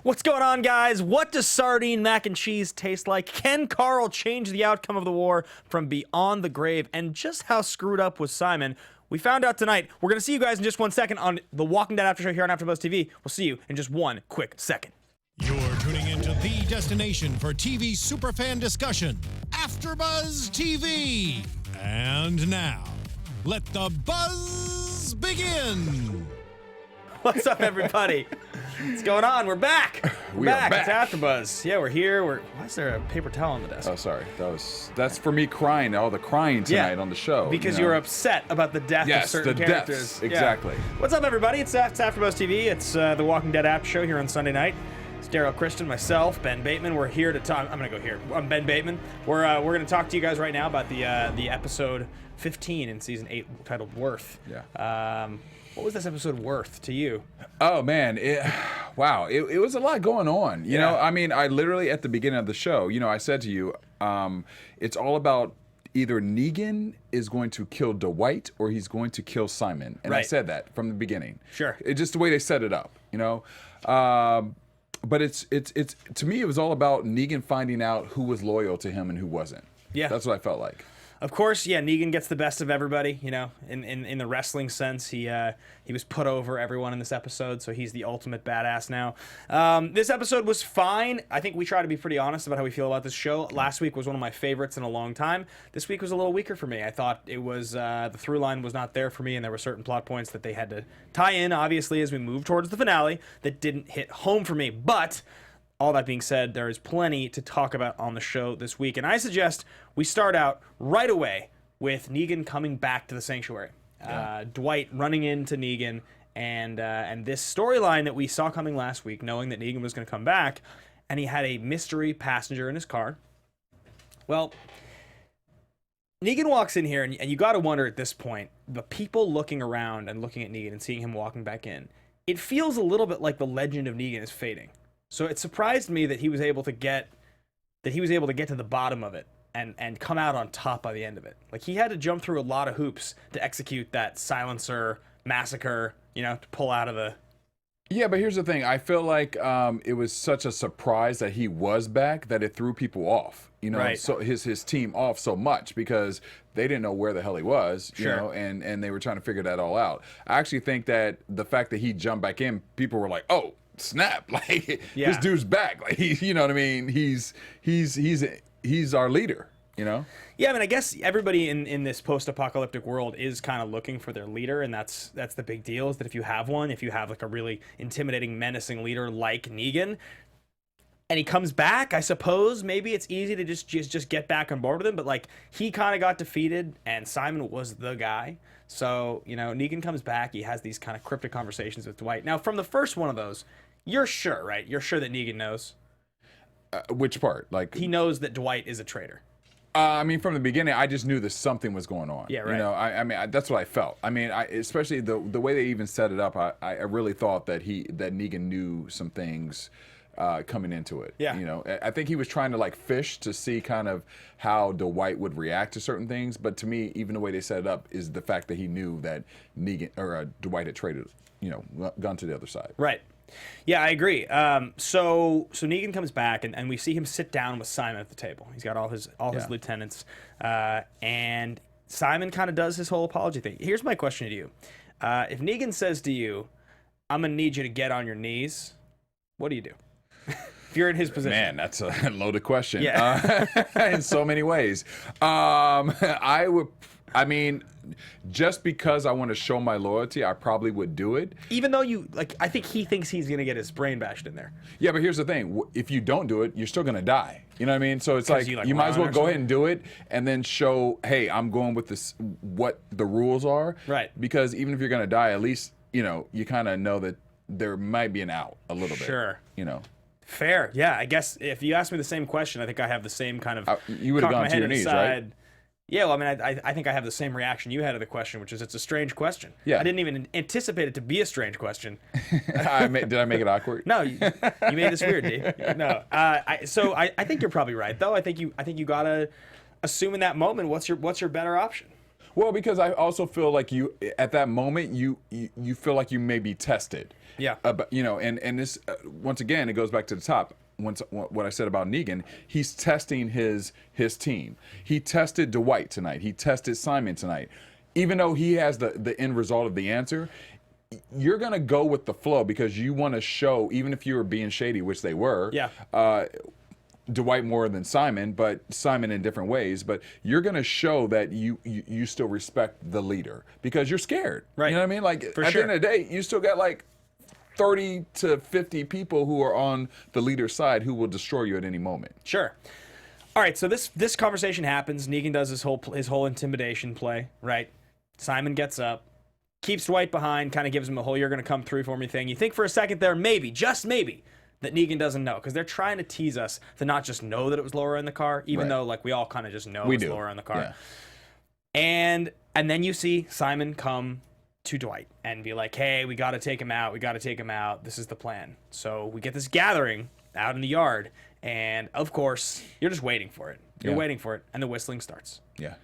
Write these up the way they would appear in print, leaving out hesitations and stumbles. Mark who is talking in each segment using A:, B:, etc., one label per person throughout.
A: What's going on, guys? What does sardine mac and cheese taste like? Can Carl change the outcome of the war from beyond the grave? And just how screwed up was Simon? We found out tonight. We're going to see you guys in just 1 second on the Walking Dead After Show here on AfterBuzz TV. We'll see you in just 1 quick second.
B: You're tuning into the destination for TV superfan discussion, AfterBuzz TV. And now, let the buzz begin.
A: What's up, everybody? What's going on? We're back. We're back. It's AfterBuzz. Yeah, we're here. Why is there a paper towel on the desk?
C: Oh, sorry. That's for me crying. All the crying tonight on the show.
A: Because you were upset about the death of certain characters.
C: Deaths. Exactly.
A: Yeah. What's up, everybody? It's AfterBuzz TV. It's the Walking Dead After Show here on Sunday night. It's Derrial, Christon, myself, Ben Bateman. We're here to talk. I'm gonna go here. I'm Ben Bateman. We're gonna talk to you guys right now about the episode 15 in season 8 titled Worth.
C: Yeah.
A: What was this episode worth to you?
C: Oh man, wow, it was a lot going on. You know, I mean, I literally at the beginning of the show, I said to you, it's all about either Negan is going to kill Dwight or he's going to kill Simon, and I said that from the beginning.
A: Sure.
C: It's just the way they set it up, But it's to me, it was all about Negan finding out who was loyal to him and who wasn't. Yeah, that's what I felt like.
A: Of course, Negan gets the best of everybody, in the wrestling sense. He was put over everyone in this episode, so he's the ultimate badass now. This episode was fine. I think we try to be pretty honest about how we feel about this show. Last week was one of my favorites in a long time. This week was a little weaker for me. I thought it was, the through line was not there for me, and there were certain plot points that they had to tie in, obviously, as we move towards the finale, that didn't hit home for me. But all that being said, there is plenty to talk about on the show this week, and I suggest we start out right away with Negan coming back to the sanctuary. Dwight running into Negan, and this storyline that we saw coming last week, knowing that Negan was going to come back, and he had a mystery passenger in his car. Well, Negan walks in here, and you got to wonder at this point, the people looking around and looking at Negan and seeing him walking back in, it feels a little bit like the legend of Negan is fading. So it surprised me that he was able to get to the bottom of it and come out on top by the end of it. Like, he had to jump through a lot of hoops to execute that silencer massacre, to pull out of the...
C: Yeah, but here's the thing. I feel like it was such a surprise that he was back that it threw people off. So his team off so much because they didn't know where the hell he was, and they were trying to figure that all out. I actually think that the fact that he jumped back in, people were like, oh, snap, like this dude's back, like you know what I mean, he's our leader, Yeah,
A: I mean, I guess everybody in this post-apocalyptic world is kind of looking for their leader, and that's the big deal, is that if you have like a really intimidating, menacing leader like Negan, and he comes back, I suppose maybe it's easy to just get back on board with him, but like, he kind of got defeated and Simon was the guy. So, Negan comes back, he has these kind of cryptic conversations with Dwight. Now, from the first one of those, you're sure, right? You're sure that Negan knows?
C: Which part? Like,
A: he knows that Dwight is a traitor.
C: I mean, from the beginning, I just knew that something was going on.
A: Yeah, right.
C: I mean, that's what I felt. I mean, especially the way they even set it up, I really thought that Negan knew some things coming into it. Yeah. I think he was trying to like fish to see kind of how Dwight would react to certain things. But to me, even the way they set it up is the fact that he knew that Dwight had traded, gone to the other side.
A: Right. Yeah, I agree. So Negan comes back and we see him sit down with Simon at the table. He's got all his lieutenants, and Simon kind of does his whole apology thing. Here's my question to you: if Negan says to you, "I'm gonna need you to get on your knees," what do you do? If you're in his position.
C: Man, that's a loaded question.
A: Yeah.
C: In so many ways. I mean, just because I want to show my loyalty, I probably would do it.
A: Even though I think he thinks he's going to get his brain bashed in there.
C: Yeah, but here's the thing. If you don't do it, you're still going to die. You know what I mean? So it's like you might as well go ahead and do it and then show, hey, I'm going with this, what the rules are. Right. Because even if you're going to die, at least, you kind of know that there might be an out a little bit.
A: Sure. Fair. Yeah, I guess if you ask me the same question, I think I have the same kind of...
C: you would have gone to your knees, right?
A: Yeah, well, I mean, I think I have the same reaction you had to the question, which is it's a strange question. Yeah. I didn't even anticipate it to be a strange question.
C: Did I make it awkward?
A: No, you made this weird, D. No. So I think you're probably right, though. I think you gotta assume in that moment what's your better option.
C: Well, because I also feel like you, at that moment, you feel like you may be tested.
A: Yeah.
C: But, you know, and this, once again, it goes back to the top. What I said about Negan, he's testing his team. He tested Dwight tonight. He tested Simon tonight. Even though he has the end result of the answer, you're going to go with the flow because you want to show, even if you were being shady, which they were, Dwight more than Simon, but Simon in different ways, but you're going to show that you still respect the leader because you're scared.
A: Right.
C: You know what I mean? Like, at the end of the day, you still got like 30 to 50 people who are on the leader's side who will destroy you at any moment.
A: Sure. All right, so this conversation happens. Negan does his whole intimidation play, right? Simon gets up, keeps Dwight behind, kind of gives him a whole "you're going to come through for me" thing. You think for a second there, maybe, just maybe, that Negan doesn't know, because they're trying to tease us to not just know that it was Laura in the car, even though like we all kind of just know it's Laura in the car. Yeah. And then you see Simon come to Dwight and be like, "Hey, we got to take him out. We got to take him out. This is the plan." So we get this gathering out in the yard, and of course, you're just waiting for it. You're waiting for it, and the whistling starts. Yeah.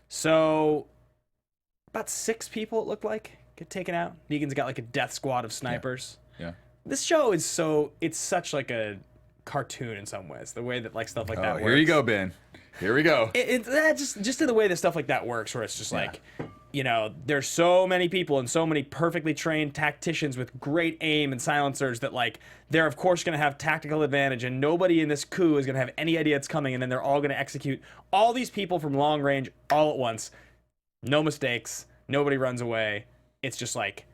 A: So about 6 people, it looked like, get taken out. Negan's got like a death squad of snipers. Yeah. This show is it's such like a cartoon in some ways, the way that like stuff like that works.
C: Here you go, Ben. Here we go.
A: Just in the way that stuff like that works, where it's just like, you know, there's so many people and so many perfectly trained tacticians with great aim and silencers that like they're of course going to have tactical advantage, and nobody in this coup is going to have any idea it's coming, and then they're all going to execute all these people from long range all at once. No mistakes. Nobody runs away. It's just like,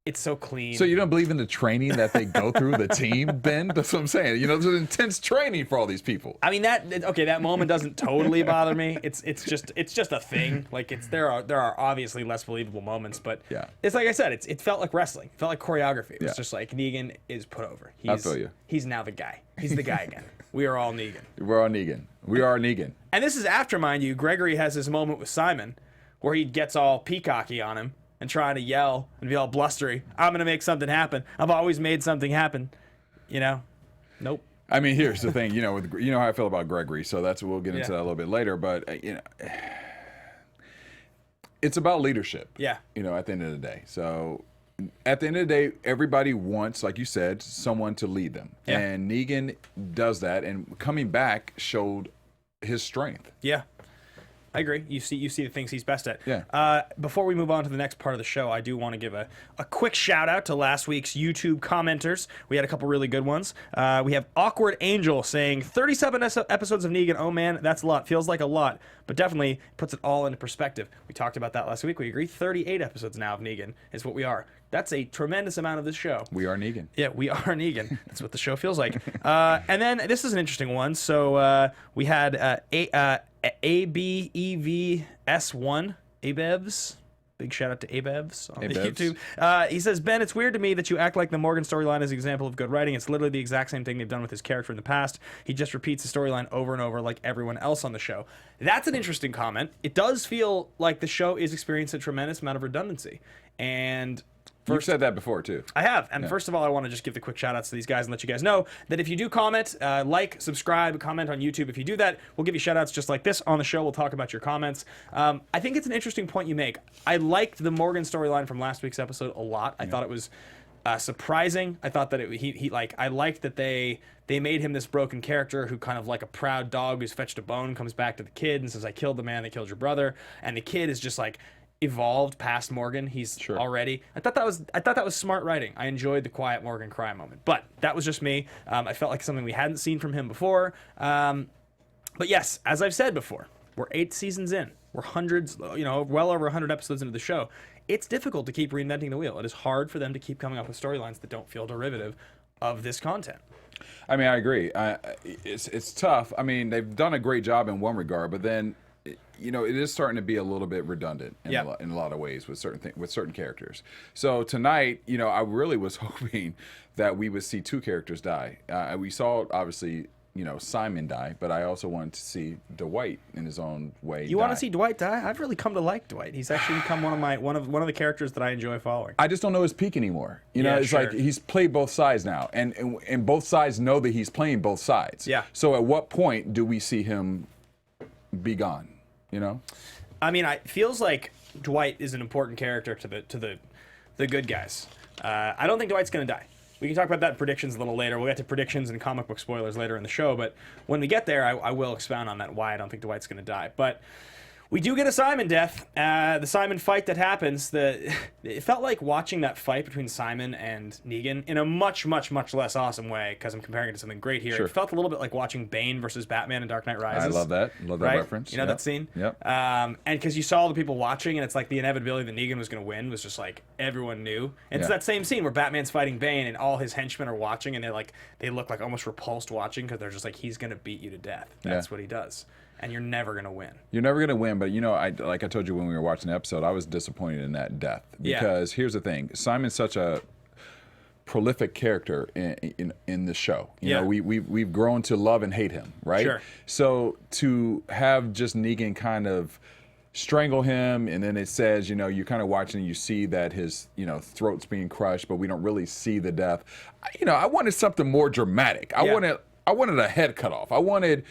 A: it's so clean.
C: So you don't believe in the training that they go through, the team, Ben? That's what I'm saying. You know, there's intense training for all these people.
A: I mean, that moment doesn't totally bother me. It's just a thing. Like there are obviously less believable moments, but it's like I said, it felt like wrestling. It felt like choreography. It was just like Negan is put over.
C: I feel you.
A: He's now the guy. He's the guy again. We are all Negan.
C: We're all Negan. We are Negan.
A: And this is after, mind you, Gregory has his moment with Simon where he gets all peacocky on him and trying to yell and be all blustery. I'm going to make something happen. I've always made something happen. You know? Nope.
C: I mean, here's the thing. You know how I feel about Gregory, so we'll get into that a little bit later. But, you know, it's about leadership. Yeah. You know, at the end of the day. So at the end of the day, everybody wants, like you said, someone to lead them. Yeah. And Negan does that, and coming back showed his strength. Yeah.
A: I agree. You see the things he's best at. Yeah. Before we move on to the next part of the show, I do want to give a quick shout out to last week's YouTube commenters. We had a couple really good ones. We have Awkward Angel saying 37 episodes of Negan. Oh man, that's a lot. Feels like a lot, but definitely puts it all into perspective. We talked about that last week. We agree 38 episodes now of Negan is what we are. That's a tremendous amount of this show.
C: We are Negan.
A: Yeah, we are Negan. That's what the show feels like. And then this is an interesting one. So we had ABEVS1, ABEVS. Big shout out to ABEVS on YouTube. He says, Ben, it's weird to me that you act like the Morgan storyline is an example of good writing. It's literally the exact same thing they've done with his character in the past. He just repeats the storyline over and over like everyone else on the show. That's an interesting comment. It does feel like the show is experiencing a tremendous amount of redundancy. And
C: you've said that before, too.
A: I have. And first of all, I want to just give the quick shout-outs to these guys and let you guys know that if you do comment, like, subscribe, comment on YouTube. If you do that, we'll give you shout-outs just like this on the show. We'll talk about your comments. I think it's an interesting point you make. I liked the Morgan storyline from last week's episode a lot. I thought it was surprising. I thought that I liked that they made him this broken character who kind of like a proud dog who's fetched a bone, comes back to the kid and says, I killed the man that killed your brother. And the kid is just like evolved past Morgan. He's already. I thought that was smart writing. I enjoyed the quiet Morgan cry moment, but that was just me. I felt like something we hadn't seen from him before. But yes, as I've said before, we're 8 seasons in. We're hundreds, well over 100 episodes into the show. It's difficult to keep reinventing the wheel. It is hard for them to keep coming up with storylines that don't feel derivative of this content.
C: I mean, I agree. It's tough. I mean, they've done a great job in one regard, but then, you know, it is starting to be a little bit redundant in a lot of ways with certain characters. So tonight, you know, I really was hoping that we would see 2 characters die. We saw, obviously, you know, Simon die, but I also wanted to see Dwight in his own way.
A: You want to see Dwight die? I've really come to like Dwight. He's actually become one of the characters that I enjoy following.
C: I just don't know his peak anymore. You know, it's like he's played both sides now, and both sides know that he's playing both sides. Yeah. So at what point do we see him be gone? You know?
A: I mean, it feels like Dwight is an important character to the good guys. I don't think Dwight's going to die. We can talk about that in predictions a little later. We'll get to predictions and comic book spoilers later in the show, but when we get there, I will expound on that, why I don't think Dwight's going to die. But we do get a Simon death. The Simon fight that happens, it felt like watching that fight between Simon and Negan in a much, much, much less awesome way, because I'm comparing it to something great here.
C: Sure.
A: It felt a little bit like watching Bane versus Batman in Dark Knight Rises.
C: I love that. Love that
A: right?
C: reference.
A: You know that scene?
C: Yep.
A: And because you saw the people watching, and it's like the inevitability that Negan was going to win was just like everyone knew. And it's that same scene where Batman's fighting Bane, and all his henchmen are watching, and they look like almost repulsed watching, because they're just like, he's going to beat you to death. That's what he does. And you're never going to win. You're
C: never going to win, but like I told you when we were watching the episode, I was disappointed in that death. Because here's the thing. Simon's such a prolific character in the show. You know, we've grown to love and hate him, right?
A: Sure.
C: So to have just Negan kind of strangle him, and then it says, you're kind of watching and you see that his, throat's being crushed, but we don't really see the death. I wanted something more dramatic. I wanted a head cut off. I wanted,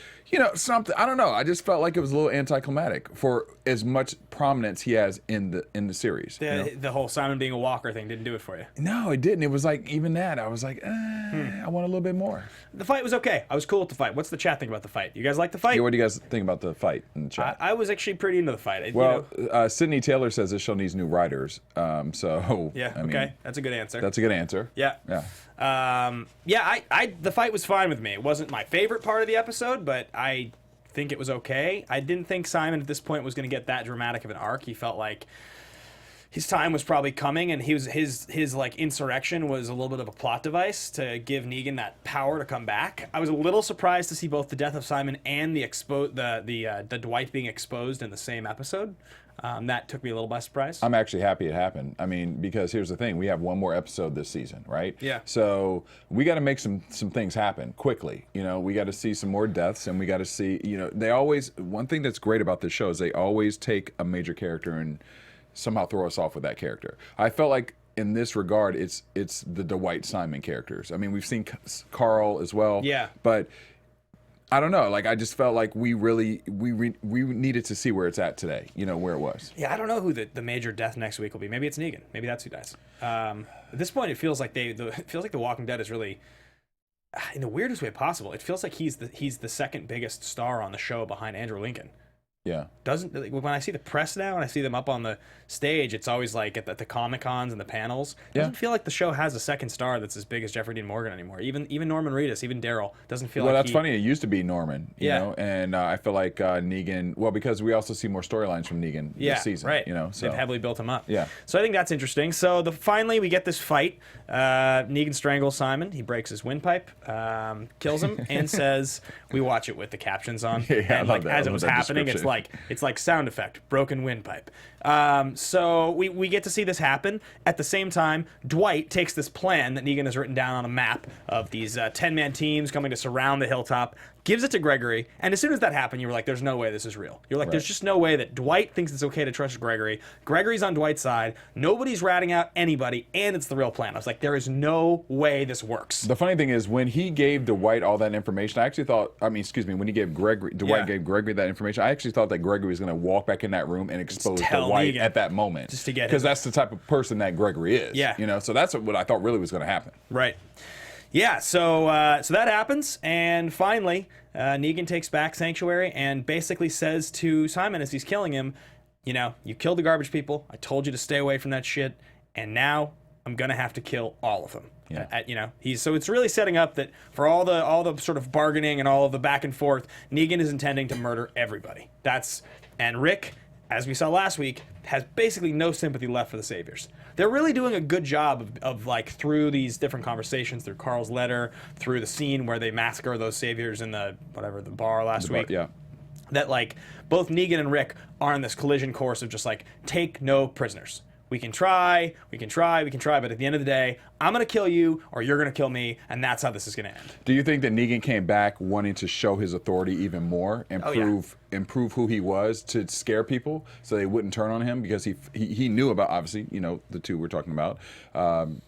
C: something. I don't know. I just felt like it was a little anticlimactic for as much prominence he has in the series.
A: The whole Simon being a walker thing didn't do it for you.
C: No, it didn't. It was like, even that, I was like, I want a little bit more.
A: The fight was okay. I was cool with the fight. What's the chat think about the fight? You guys like the fight?
C: Yeah, what do you guys think about the fight in the chat?
A: I was actually pretty into the fight.
C: Well, Sydney Taylor says this show needs new writers. So
A: yeah,
C: I mean,
A: okay, that's a good answer.
C: That's a good answer.
A: Yeah. The fight was fine with me. It wasn't my favorite part of the episode, but I think it was okay. I didn't think Simon at this point was going to get that dramatic of an arc. He felt like his time was probably coming, and his like insurrection was a little bit of a plot device to give Negan that power to come back. I was a little surprised to see both the death of Simon and the Dwight being exposed in the same episode. That took me a little by surprise.
C: I'm actually happy it happened. I mean, because here's the thing. We have one more episode this season, right?
A: Yeah.
C: So we got to make some things happen quickly. We got to see some more deaths, and we got to see, one thing that's great about this show is they always take a major character and somehow throw us off with that character. I felt like in this regard, it's the Dwight Simon characters. I mean, we've seen Carl as well.
A: Yeah.
C: But I don't know. Like, I just felt like we needed to see where it's at today. Where it was.
A: Yeah, I don't know who the major death next week will be. Maybe it's Negan. Maybe that's who dies. At this point, it feels like The Walking Dead is really, in the weirdest way possible, it feels like he's the second biggest star on the show behind Andrew Lincoln.
C: Yeah.
A: When I see the press now and I see them up on the stage, it's always like at the Comic-Cons and the panels. It doesn't feel like the show has a second star that's as big as Jeffrey Dean Morgan anymore. Even Norman Reedus, even Derrial, doesn't feel like
C: that's funny. It used to be Norman, you know, and I feel like Negan, because we also see more storylines from Negan this season.
A: Right.
C: So
A: they've heavily built him up.
C: Yeah.
A: So I think that's interesting. So finally we get this fight. Negan strangles Simon. He breaks his windpipe, kills him, and says, we watch it with the captions on. And as it was happening, it's like sound effect, broken windpipe. So we get to see this happen. At the same time, Dwight takes this plan that Negan has written down on a map of these 10-man teams coming to surround the hilltop, gives it to Gregory, and as soon as that happened, you were like, there's no way this is real. You're like, there's just no way that Dwight thinks it's okay to trust Gregory. Gregory's on Dwight's side. Nobody's ratting out anybody, and it's the real plan. I was like, there is no way this works.
C: The funny thing is, when he gave Dwight all that information, I actually thought, when he gave Dwight gave Gregory that information, I actually thought that Gregory was going to walk back in that room and expose Dwight Negan at that moment.
A: Just to get him.
C: Because that's the type of person that Gregory is.
A: Yeah.
C: So that's what I thought really was going to happen.
A: Right. Yeah, so that happens, and finally, Negan takes back Sanctuary and basically says to Simon as he's killing him, you killed the garbage people, I told you to stay away from that shit, and now I'm going to have to kill all of them. Yeah. So it's really setting up that for all the sort of bargaining and all of the back and forth, Negan is intending to murder everybody. And Rick, as we saw last week, has basically no sympathy left for the Saviors. They're really doing a good job of like, through these different conversations, through Carl's letter, through the scene where they massacre those Saviors in the bar last week.
C: Yeah.
A: That, like, both Negan and Rick are on this collision course of just like, take no prisoners. We can try, but at the end of the day, I'm going to kill you or you're going to kill me, and that's how this is going to end.
C: Do you think that Negan came back wanting to show his authority even more and improve who he was to scare people so they wouldn't turn on him? Because he knew about, obviously, you know, the two we're talking about,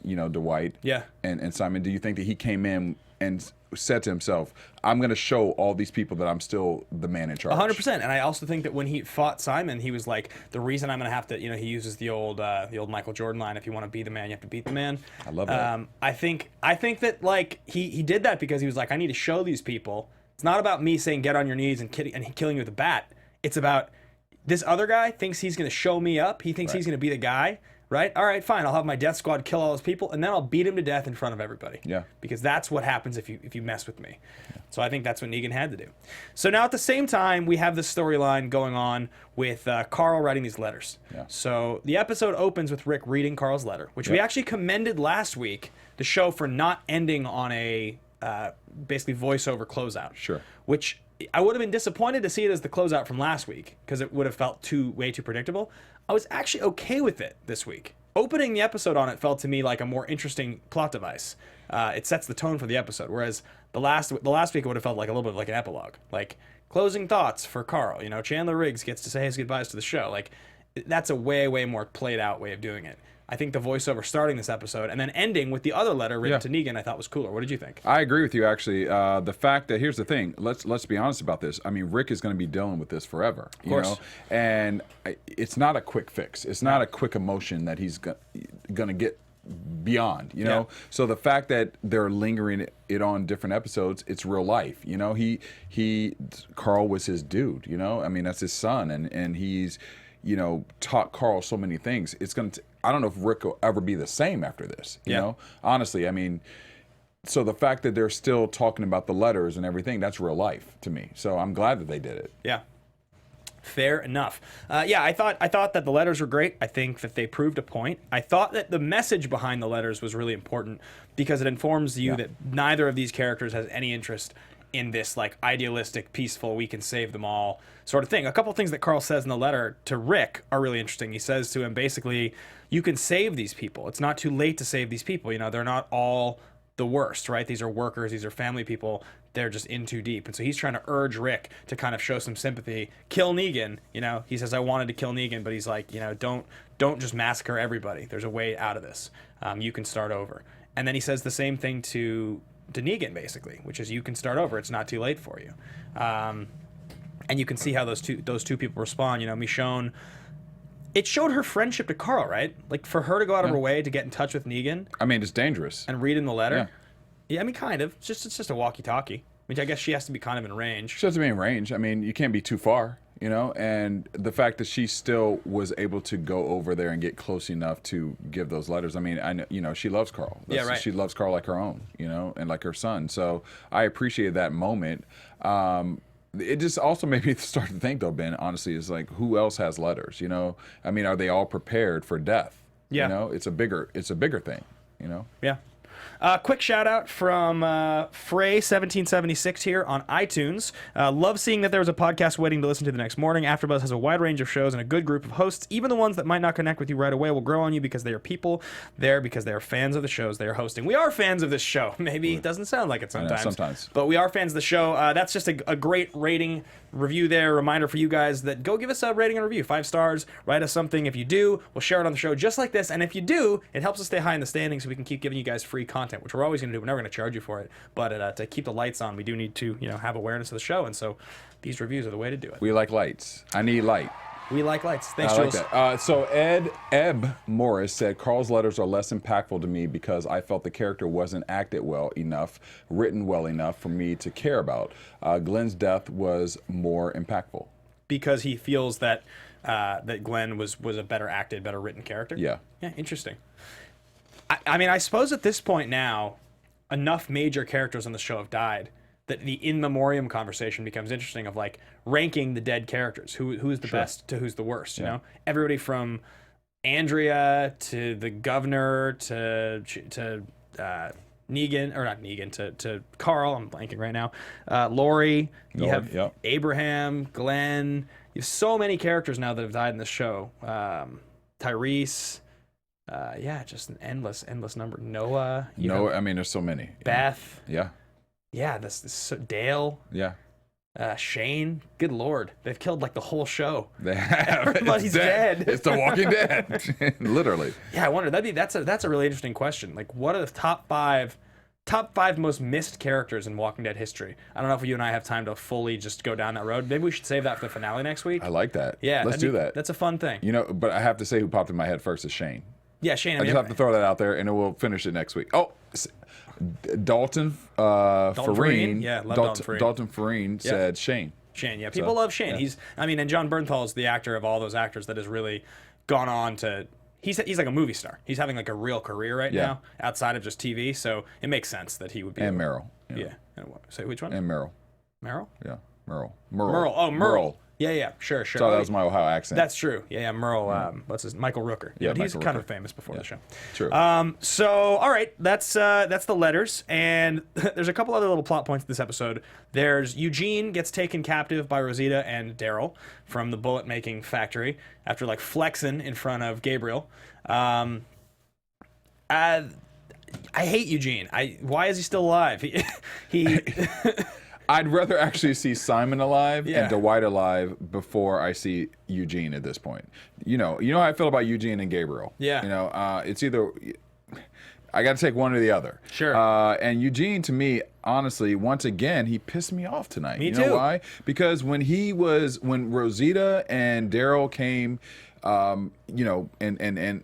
C: you know, Dwight and Simon. Do you think that he came in and said to himself, I'm going to show all these people that I'm still the man in charge?
A: 100%. And I also think that when he fought Simon, he was like, the reason I'm going to have to, you know, he uses the old Michael Jordan line, if you want to be the man, you have to beat the man.
C: I love that.
A: I think that, like, he did that because he was like, I need to show these people. It's not about me saying get on your knees and killing you with a bat. It's about this other guy thinks he's going to show me up. He thinks he's going to be the guy. Right? All right, fine. I'll have my death squad kill all those people, and then I'll beat him to death in front of everybody.
C: Yeah.
A: Because that's what happens if you mess with me. Yeah. So I think that's what Negan had to do. So now at the same time, we have this storyline going on with Carl writing these letters.
C: Yeah.
A: So the episode opens with Rick reading Carl's letter, which we actually commended last week, the show, for not ending on a basically voiceover closeout.
C: Sure.
A: Which I would have been disappointed to see it as the closeout from last week because it would have felt way too predictable. I was actually okay with it this week. Opening the episode on it felt to me like a more interesting plot device. It sets the tone for the episode, whereas the last week it would have felt like a little bit like an epilogue, like closing thoughts for Carl. You know, Chandler Riggs gets to say his goodbyes to the show. Like, that's a way more played out way of doing it. I think the voiceover starting this episode and then ending with the other letter written to Negan, I thought was cooler. What did you think?
C: I agree with you, actually. The fact that, here's the thing, let's be honest about this. I mean, Rick is going to be dealing with this forever, you know? And it's not a quick fix. It's not a quick emotion that he's going to get beyond, you know? So the fact that they're lingering it on different episodes, it's real life, you know? Carl was his dude, you know? I mean, that's his son, and he's, you know, taught Carl so many things. It's going to, I don't know if Rick will ever be the same after this, you know? Honestly, I mean, so the fact that they're still talking about the letters and everything, that's real life to me. So I'm glad that they did it.
A: Yeah. Fair enough. I thought that the letters were great. I think that they proved a point. I thought that the message behind the letters was really important because it informs you that neither of these characters has any interest in this, like, idealistic, peaceful, we can save them all sort of thing. A couple things that Carl says in the letter to Rick are really interesting. He says to him, basically, you can save these people. It's not too late to save these people. You know, they're not all the worst, right? These are workers. These are family people. They're just in too deep. And so he's trying to urge Rick to kind of show some sympathy. Kill Negan. You know, he says, I wanted to kill Negan, but he's like, you know, don't just massacre everybody. There's a way out of this. You can start over. And then he says the same thing to Negan, basically, which is you can start over. It's not too late for you. And you can see how those two people respond. You know, Michonne, it showed her friendship to Carl, right? Like, for her to go out of her way to get in touch with Negan.
C: I mean, it's dangerous.
A: And read in the letter. Yeah, I mean, kind of. It's just a walkie-talkie. I mean, I guess she has to be kind of in range.
C: She has to be in range. I mean, you can't be too far, you know? And the fact that she still was able to go over there and get close enough to give those letters. I mean, I know, you know, she loves Carl. She loves Carl like her own, you know, and like her son. So I appreciated that moment. It just also made me start to think, though, Ben, honestly, is like, who else has letters, you know? I mean, are they all prepared for death?
A: Yeah.
C: You know, it's a bigger thing, you know?
A: Yeah. Quick shout out from Frey1776 here on iTunes. Love seeing that there was a podcast waiting to listen to the next morning. AfterBuzz has a wide range of shows and a good group of hosts. Even the ones that might not connect with you right away will grow on you because they are people there because they are fans of the shows they are hosting. We are fans of this show. Maybe it doesn't sound like it sometimes.
C: Sometimes.
A: But we are fans of the show. That's just a great rating review there. Reminder for you guys that go give us a rating and review. 5 stars. Write us something. If you do, we'll share it on the show just like this. And if you do, it helps us stay high in the standings so we can keep giving you guys free content, which we're always going to do. We're never going to charge you for it. But to keep the lights on, we do need to, you know, have awareness of the show. And so these reviews are the way to do it.
C: We like lights. I need light.
A: We like lights. Thanks,
C: I like
A: Jules.
C: that. So Eb Morris said, Carl's letters are less impactful to me because I felt the character wasn't acted well enough, written well enough for me to care about. Glenn's death was more impactful.
A: Because he feels that that Glenn was a better acted, better written character?
C: Yeah.
A: Yeah, interesting. I mean, I suppose at this point now, enough major characters on the show have died that the in memoriam conversation becomes interesting of, like, ranking the dead characters. Who's the best to who's the worst, you know? Everybody from Andrea to the governor to Negan, or not Negan, to Carl, I'm blanking right now. Lori, you have Abraham, Glenn. You have so many characters now that have died in this show. Tyrese, Yeah, just an endless number. Noah.
C: No, I mean, there's so many.
A: Beth.
C: Yeah.
A: Yeah, Dale.
C: Yeah.
A: Shane. Good Lord, they've killed like the whole show.
C: They have.
A: Everybody's dead.
C: It's The Walking Dead, literally.
A: Yeah, I wonder. That's a really interesting question. Like, what are the top five most missed characters in Walking Dead history? I don't know if you and I have time to fully just go down that road. Maybe we should save that for the finale next week.
C: I like that.
A: Yeah,
C: let's do that.
A: That's a fun thing.
C: You know, but I have to say who popped in my head first is Shane.
A: Yeah, Shane.
C: I just have to throw that out there, and then we'll finish it next week. Oh, Dalton Farine.
A: Yeah, love Dalton Farine.
C: Dalton Farine said Shane.
A: Shane, yeah. People love Shane. Yeah. And John Bernthal is the actor of all those actors that has really gone on to... He's like a movie star. He's having like a real career right now, outside of just TV, so it makes sense that he would be...
C: And Meryl.
A: Yeah. And say which one?
C: And Meryl.
A: Meryl?
C: Yeah, Merle.
A: Oh, Merle. Yeah, sure.
C: So that was my Ohio accent.
A: That's true. Yeah, Merle. What's his? Michael Rooker.
C: Yeah,
A: he's
C: Michael
A: kind
C: Rooker.
A: of famous before the show.
C: True.
A: So all right, that's the letters, and there's a couple other little plot points in this episode. There's Eugene gets taken captive by Rosita and Derrial from the bullet making factory after like flexing in front of Gabriel. I hate Eugene. Why is he still alive? He
C: I'd rather actually see Simon alive
A: Yeah.
C: and Dwight alive before I see Eugene at this point. You know how I feel about Eugene and Gabriel.
A: Yeah.
C: You know, it's either I got to take one or the other.
A: Sure.
C: And Eugene, to me, honestly, once again, he pissed me off tonight.
A: Me
C: you
A: too.
C: know why? Because when Rosita and Derrial came, you know, and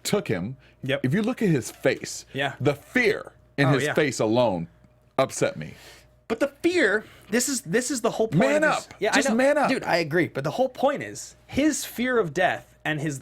C: took him.
A: Yep.
C: If you look at his face,
A: Yeah.
C: the fear in his face alone upset me.
A: But the fear, this is the whole point.
C: Man
A: of this.
C: up.
A: Yeah,
C: Just
A: I know.
C: man up.
A: Dude, I agree. But the whole point is his fear of death and his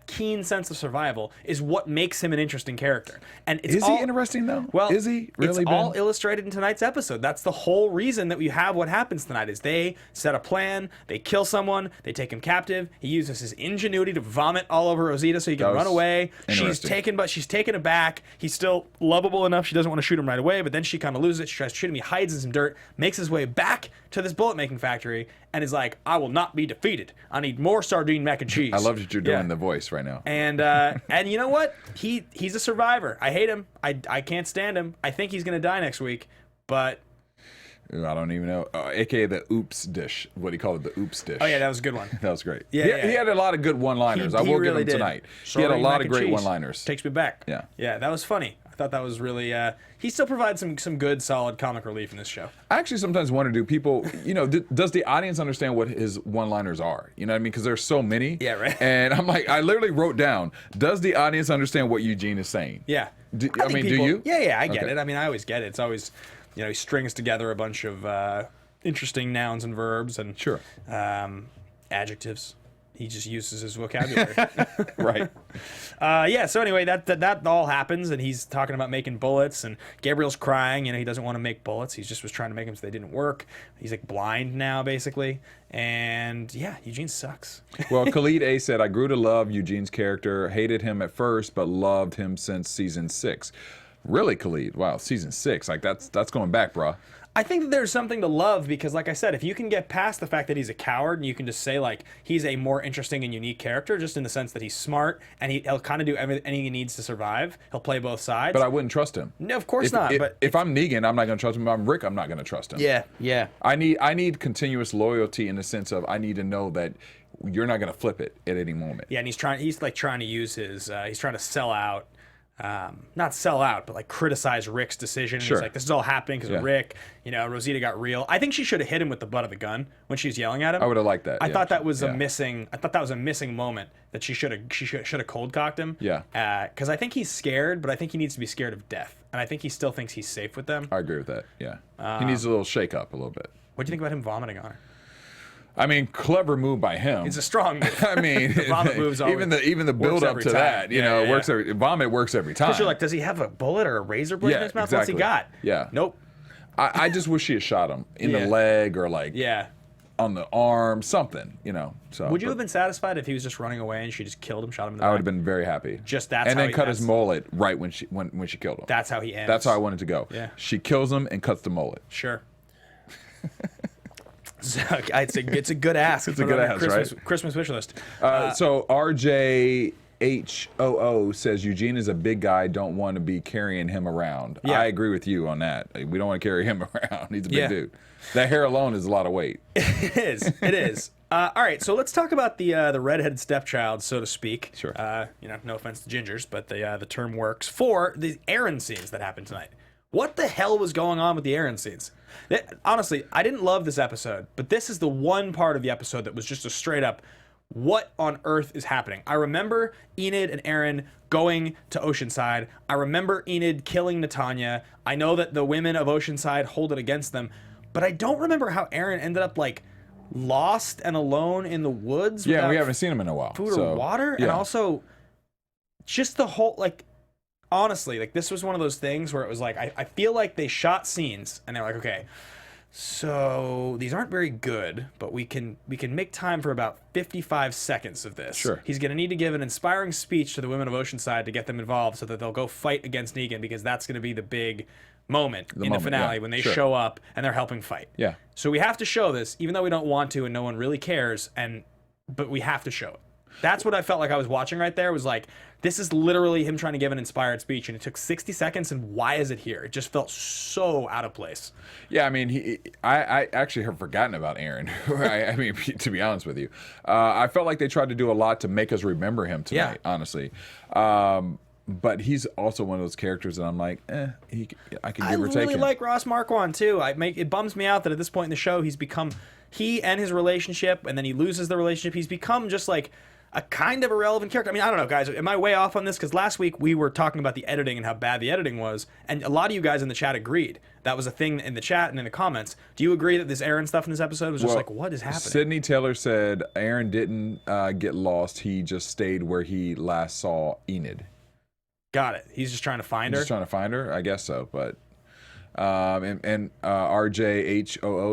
A: keen sense of survival is what makes him an interesting character. And it's
C: Is he interesting though?
A: Well,
C: is he really?
A: It's all illustrated in tonight's episode. That's the whole reason that we have what happens tonight. Is they set a plan, they kill someone, they take him captive. He uses his ingenuity to vomit all over Rosita so he can run away. She's taken aback. He's still lovable enough. She doesn't want to shoot him right away, but then she kind of loses it. She tries to shoot him. He hides in some dirt, makes his way back to this bullet making factory, and is like, "I will not be defeated. I need more sardine mac and cheese."
C: I love that you're doing the voice right now.
A: And you know what? He's a survivor. I hate him. I can't stand him. I think he's gonna die next week. But
C: I don't even know. AKA the oops dish. What do you call it? The oops dish.
A: oh yeah, that was a good one.
C: That was great.
A: Yeah,
C: He had a lot of good one-liners. I will give him tonight. He had a lot of great one-liners.
A: Takes me back.
C: Yeah,
A: that was funny. I thought that was really. He still provides some good, solid comic relief in this show.
C: I actually sometimes wonder, do people, you know, does the audience understand what his one-liners are? You know what I mean? Because there's so many.
A: Yeah, right.
C: And I'm like, I literally wrote down, does the audience understand what Eugene is saying?
A: Yeah.
C: Do you?
A: Yeah, I get
C: Okay.
A: it. I mean, I always get it. It's always, you know, he strings together a bunch of interesting nouns and verbs and
C: Sure.
A: Adjectives. He just uses his vocabulary.
C: Right.
A: So anyway, that all happens, and he's talking about making bullets, and Gabriel's crying. You know, he doesn't want to make bullets. He just was trying to make them so they didn't work. He's like blind now, basically. And yeah, Eugene sucks.
C: Well, Khalid A said, I grew to love Eugene's character, hated him at first, but loved him since season 6. Really, Khalid? Wow, season 6. Like, that's going back, bruh.
A: I think that there's something to love because, like I said, if you can get past the fact that he's a coward and you can just say, like, he's a more interesting and unique character, just in the sense that he's smart and he'll kind of do anything he needs to survive. He'll play both sides.
C: But I wouldn't trust him.
A: No, of course not. But
C: if I'm Negan, I'm not going to trust him. If I'm Rick, I'm not going to trust him.
A: Yeah.
C: I need continuous loyalty in the sense of I need to know that you're not going to flip it at any moment.
A: Yeah, and he's trying to use his, he's trying to sell out. Not sell out, but like criticize Rick's decision.
C: Sure.
A: He's like, this is all happening because of Rick. You know, Rosita got real. I think she should have hit him with the butt of the gun when she was yelling at him.
C: I would have liked that.
A: I thought that was a missing. I thought that was a missing moment that she should have cold cocked him.
C: Yeah.
A: Because I think he's scared, but I think he needs to be scared of death, and I think he still thinks he's safe with them.
C: I agree with that. Yeah. He needs a little shake up a little bit.
A: What do you think about him vomiting on her?
C: I mean, clever move by him.
A: It's a strong move.
C: I mean,
A: the vomit moves
C: even the build up to
A: time.
C: that, you know, works. Vomit works every time.
A: Because you're like, does he have a bullet or a razor blade in his mouth?
C: Exactly.
A: What's he got?
C: Yeah.
A: Nope.
C: I just wish she had shot him in the leg or like
A: Yeah.
C: on the arm, something, you know. So
A: Would you have been satisfied if he was just running away and she just killed him, shot him in the
C: I
A: back?
C: would have been very happy.
A: Just that's
C: and
A: how
C: then
A: he-
C: cut his
A: that's-
C: mullet right when she killed him.
A: That's how he ends.
C: That's how I wanted to go.
A: Yeah.
C: She kills him and cuts the mullet.
A: Sure. So, it's a good ask.
C: It's a good ask,
A: Christmas,
C: right?
A: Christmas wish list.
C: So RJ HOO says Eugene is a big guy. Don't want to be carrying him around.
A: Yeah.
C: I agree with you on that. We don't want to carry him around. He's a big
A: Yeah.
C: dude. That hair alone is a lot of weight.
A: It is. It is. All right, so let's talk about the redheaded stepchild, so to speak.
C: Sure.
A: No offense to gingers, but the term works for the Aaron scenes that happened tonight. What the hell was going on with the Aaron scenes? Honestly, I didn't love this episode, but this is the one part of the episode that was just a straight up, what on earth is happening? I remember Enid and Aaron going to Oceanside. I remember Enid killing Natanya. I know that the women of Oceanside hold it against them, but I don't remember how Aaron ended up lost and alone in the woods.
C: Yeah, we haven't seen him in a while.
A: Food or water,
C: yeah.
A: and also just the whole honestly, this was one of those things where it was I feel like they shot scenes and they're like, okay, so these aren't very good, but we can make time for about 55 seconds of this.
C: Sure.
A: He's going to need to give an inspiring speech to the women of Oceanside to get them involved so that they'll go fight against Negan, because that's going to be the big moment in the finale, when they show up and they're helping fight.
C: Yeah.
A: So we have to show this, even though we don't want to and no one really cares, but we have to show it. That's what I felt like I was watching right there, was this is literally him trying to give an inspired speech, and it took 60 seconds, and why is it here? It just felt so out of place.
C: Yeah, I mean, I actually have forgotten about Aaron. I mean, to be honest with you. I felt like they tried to do a lot to make us remember him tonight, honestly. But he's also one of those characters that I'm like, I can give or take him. I really
A: like Ross Marquand, too. It bums me out that at this point in the show, he and his relationship, and then he loses the relationship, he's become just a kind of irrelevant character. I mean, I don't know, guys. Am I way off on this? Because last week we were talking about the editing and how bad the editing was, and a lot of you guys in the chat agreed. That was a thing in the chat and in the comments. Do you agree that this Aaron stuff in this episode was just what is happening?
C: Sydney Taylor said Aaron didn't get lost. He just stayed where he last saw Enid.
A: Got it. He's just trying to find her?
C: Just trying to find her? I guess so, but... RJHOO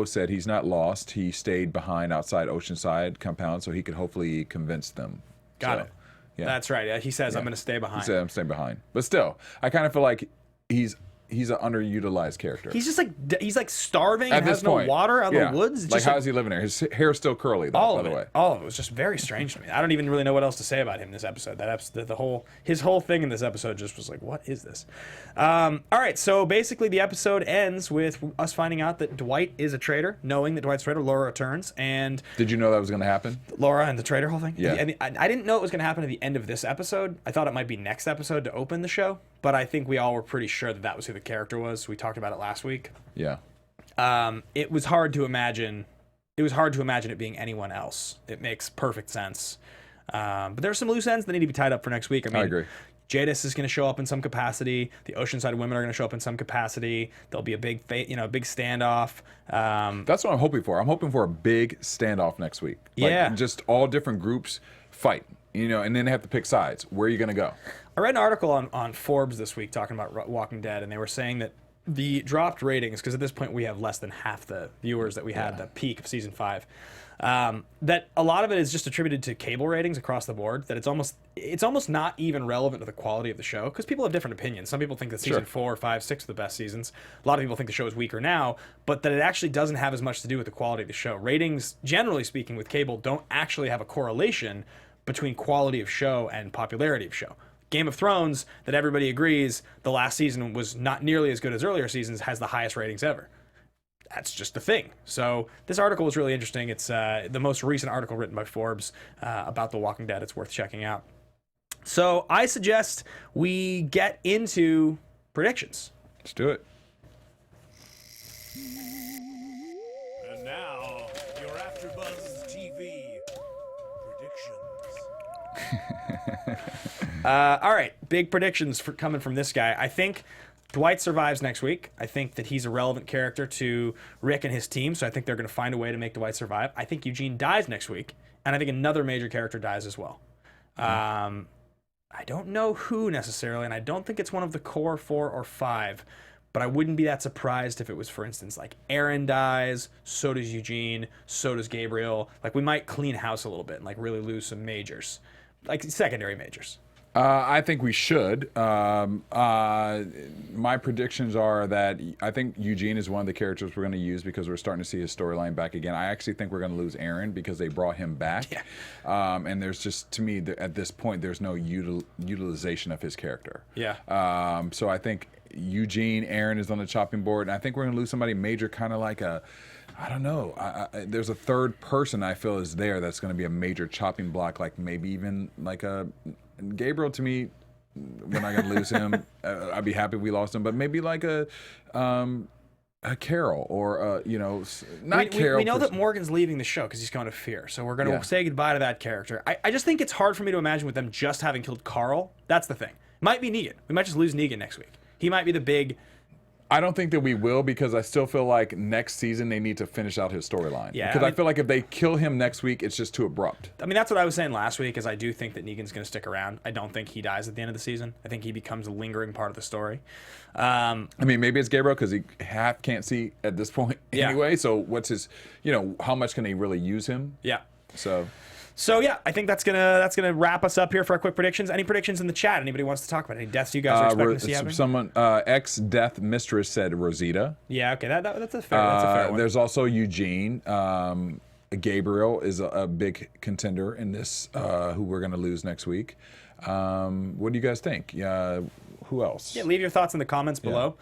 C: said he's not lost. He stayed behind outside Oceanside compound so he could hopefully convince them.
A: Got it. Yeah. That's right. Yeah, he says, I'm going to stay behind.
C: He said, I'm staying behind. But still, I kind of feel like he's an underutilized character.
A: He's just he's starving and has no water out in the woods.
C: It's how is he living there? His hair's still curly, though, by the way.
A: All of it was just very strange to me. I don't even really know what else to say about him in this episode. His whole thing in this episode just was what is this? All right, so basically the episode ends with us finding out that Dwight is a traitor, knowing that Dwight's a traitor. Laura returns, and...
C: Did you know that was going to happen?
A: Laura and the traitor whole thing?
C: Yeah.
A: I didn't know it was going to happen at the end of this episode. I thought it might be next episode to open the show, but I think we all were pretty sure that was who the character was. We talked about it last week.
C: Yeah.
A: It was hard to imagine. It was hard to imagine it being anyone else. It makes perfect sense. But there are some loose ends that need to be tied up for next week. I agree. Jadis is going to show up in some capacity. The Oceanside women are going to show up in some capacity. There'll be a big standoff.
C: That's what I'm hoping for. I'm hoping for a big standoff next week. Just all different groups fight. And then they have to pick sides. Where are you going to go?
A: I read an article on Forbes this week talking about Walking Dead, and they were saying that the dropped ratings, because at this point we have less than half the viewers that we had at the peak of season 5, that a lot of it is just attributed to cable ratings across the board, that it's almost not even relevant to the quality of the show, because people have different opinions. Some people think that season 4, 5, 6 are the best seasons. A lot of people think the show is weaker now, but that it actually doesn't have as much to do with the quality of the show. Ratings, generally speaking, with cable don't actually have a correlation between quality of show and popularity of show. Game of Thrones, that everybody agrees the last season was not nearly as good as earlier seasons, has the highest ratings ever. That's just the thing. So this article was really interesting. It's the most recent article written by Forbes about The Walking Dead. It's worth checking out. So I suggest we get into predictions.
C: Let's do it.
B: And now, your AfterBuzz TV predictions.
A: All right, big predictions coming from this guy. I think Dwight survives next week. I think that he's a relevant character to Rick and his team, so I think they're going to find a way to make Dwight survive. I think Eugene dies next week, and I think another major character dies as well. I don't know who necessarily, and I don't think it's one of the core 4 or 5, but I wouldn't be that surprised if it was, for instance, Aaron dies, so does Eugene, so does Gabriel. We might clean house a little bit and really lose some majors, secondary majors.
C: I think we should. My predictions are that I think Eugene is one of the characters we're going to use because we're starting to see his storyline back again. I actually think we're going to lose Aaron because they brought him back. Yeah. And there's just, to me, at this point, there's no utilization of his character.
A: Yeah.
C: So I think Eugene, Aaron is on the chopping board, and I think we're going to lose somebody major, kind of like a, I don't know. There's a third person I feel is there that's going to be a major chopping block, like maybe even like a Gabriel. To me, we're not going to lose him. I'd be happy if we lost him, but maybe like a Carol or not Carol.
A: We know that Morgan's leaving the show because he's going to Fear, so we're going to say goodbye to that character. I just think it's hard for me to imagine with them just having killed Carl. That's the thing. Might be Negan. We might just lose Negan next week. He might be the big.
C: I don't think that we will, because I still feel like next season they need to finish out his storyline. Yeah, because I feel like if they kill him next week, it's just too abrupt.
A: I mean, that's what I was saying last week, is I do think that Negan's going to stick around. I don't think he dies at the end of the season. I think he becomes a lingering part of the story.
C: I mean, maybe it's Gabriel because he half can't see at this point anyway. So what's his, how much can they really use him?
A: Yeah.
C: So
A: yeah, I think that's gonna wrap us up here for our quick predictions. Any predictions in the chat? Anybody wants to talk about any deaths you guys are expecting to see happening?
C: Someone ex-death mistress said Rosita.
A: Yeah, okay, that's a fair one.
C: There's also Eugene. Gabriel is a big contender in this, who we're gonna lose next week. What do you guys think? Who else?
A: Yeah, leave your thoughts in the comments below.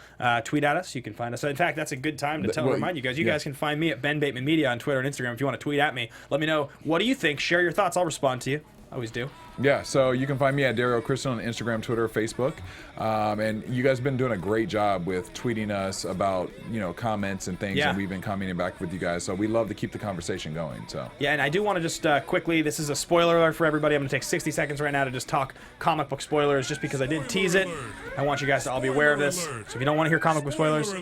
A: Tweet at us. You can find us. In fact, that's a good time to remind you guys. You guys can find me at Ben Bateman Media on Twitter and Instagram if you want to tweet at me. Let me know, what do you think? Share your thoughts. I'll respond to you. I always do.
C: Yeah, so you can find me at Derrial Christon on Instagram, Twitter, Facebook. And you guys have been doing a great job with tweeting us about, comments and things. Yeah. And we've been commenting back with you guys. So we love to keep the conversation going. So
A: yeah, and I do want to just quickly, this is a spoiler alert for everybody. I'm going to take 60 seconds right now to just talk comic book spoilers, just because I did tease it. I want you guys to all be aware of this. So if you don't want to hear comic book spoilers,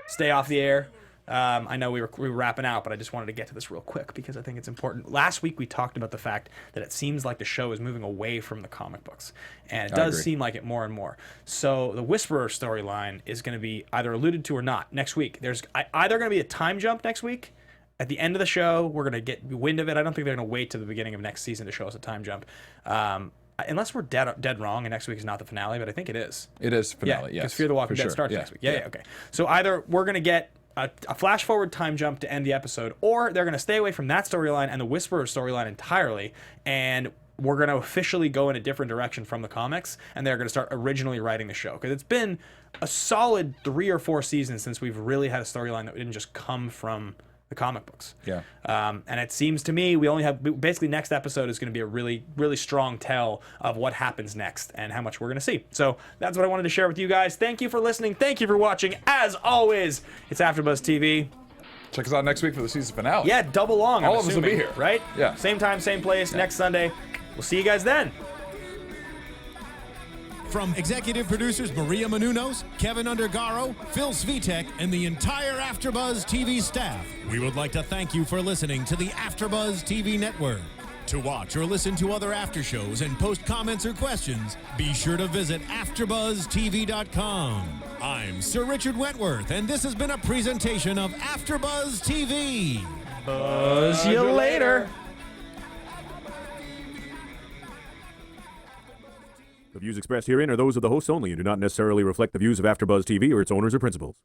A: stay off the air. I know we were wrapping out, but I just wanted to get to this real quick because I think it's important. Last week we talked about the fact that it seems like the show is moving away from the comic books, and it does seem like it more and more. So the Whisperer storyline is going to be either alluded to or not next week. There's either going to be a time jump next week. At the end of the show, we're going to get wind of it. I don't think they're going to wait to the beginning of next season to show us a time jump. Unless we're dead wrong and next week is not the finale, but I think it is.
C: It is finale, yes.
A: Because Fear the Walking Dead starts next week. Yeah, okay. So either we're going to get a flash forward time jump to end the episode, or they're going to stay away from that storyline and the Whisperer storyline entirely, and we're going to officially go in a different direction from the comics, and they're going to start originally writing the show. Because it's been a solid 3 or 4 seasons since we've really had a storyline that didn't just come from the comic books.
C: Yeah.
A: And it seems to me we only have, basically next episode is going to be a really, really strong tell of what happens next and how much we're going to see. So that's what I wanted to share with you guys. Thank you for listening. Thank you for watching. As always, it's AfterBuzz TV.
C: Check us out next week for the season finale.
A: Yeah, double long.
C: All of us will be here.
A: Right?
C: Yeah.
A: Same time, same place, next Sunday. We'll see you guys then.
B: From executive producers Maria Menounos, Keven Undergaro, Phil Svitek, and the entire AfterBuzz TV staff, we would like to thank you for listening to the AfterBuzz TV network. To watch or listen to other after shows and post comments or questions, be sure to visit AfterBuzzTV.com. I'm Sir Richard Wentworth, and this has been a presentation of AfterBuzz TV.
A: Buzz you later.
D: The views expressed herein are those of the hosts only and do not necessarily reflect the views of AfterBuzz TV or its owners or principals.